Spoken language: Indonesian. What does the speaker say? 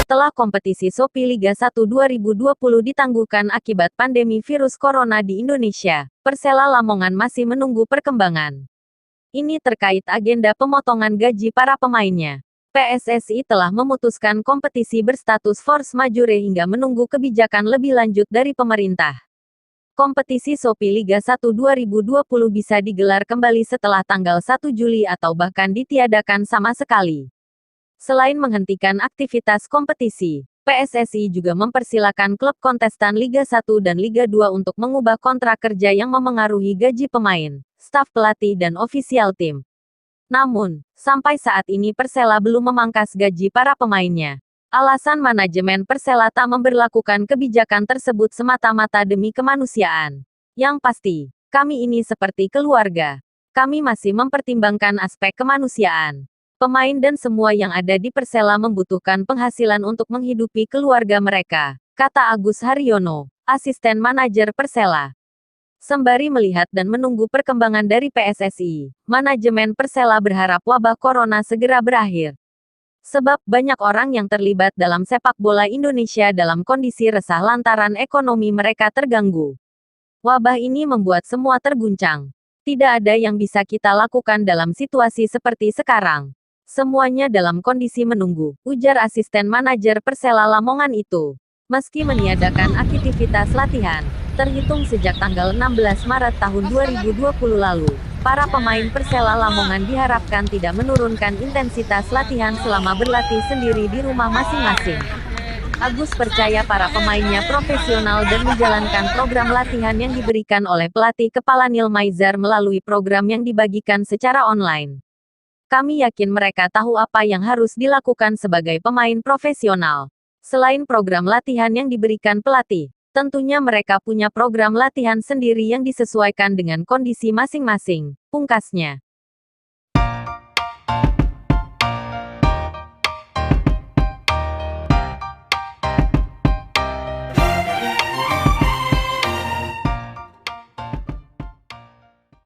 Setelah kompetisi Shopee Liga 1 2020 ditangguhkan akibat pandemi virus corona di Indonesia, Persela Lamongan masih menunggu perkembangan. Ini terkait agenda pemotongan gaji para pemainnya. PSSI telah memutuskan kompetisi berstatus force majeure hingga menunggu kebijakan lebih lanjut dari pemerintah. Kompetisi Shopee Liga 1 2020 bisa digelar kembali setelah tanggal 1 Juli atau bahkan ditiadakan sama sekali. Selain menghentikan aktivitas kompetisi, PSSI juga mempersilakan klub kontestan Liga 1 dan Liga 2 untuk mengubah kontrak kerja yang memengaruhi gaji pemain, staf pelatih dan ofisial tim. Namun, sampai saat ini Persela belum memangkas gaji para pemainnya. Alasan manajemen Persela tak memberlakukan kebijakan tersebut semata-mata demi kemanusiaan. Yang pasti, kami ini seperti keluarga. Kami masih mempertimbangkan aspek kemanusiaan. Pemain dan semua yang ada di Persela membutuhkan penghasilan untuk menghidupi keluarga mereka, kata Agus Haryono, asisten manajer Persela. Sembari melihat dan menunggu perkembangan dari PSSI, manajemen Persela berharap wabah corona segera berakhir. Sebab banyak orang yang terlibat dalam sepak bola Indonesia dalam kondisi resah lantaran ekonomi mereka terganggu. Wabah ini membuat semua terguncang. Tidak ada yang bisa kita lakukan dalam situasi seperti sekarang. Semuanya dalam kondisi menunggu, ujar asisten manajer Persela Lamongan itu. Meski meniadakan aktivitas latihan, terhitung sejak tanggal 16 Maret tahun 2020 lalu, para pemain Persela Lamongan diharapkan tidak menurunkan intensitas latihan selama berlatih sendiri di rumah masing-masing. Agus percaya para pemainnya profesional dan menjalankan program latihan yang diberikan oleh pelatih kepala Neil Maizar melalui program yang dibagikan secara online. Kami yakin mereka tahu apa yang harus dilakukan sebagai pemain profesional. Selain program latihan yang diberikan pelatih, tentunya mereka punya program latihan sendiri yang disesuaikan dengan kondisi masing-masing, pungkasnya.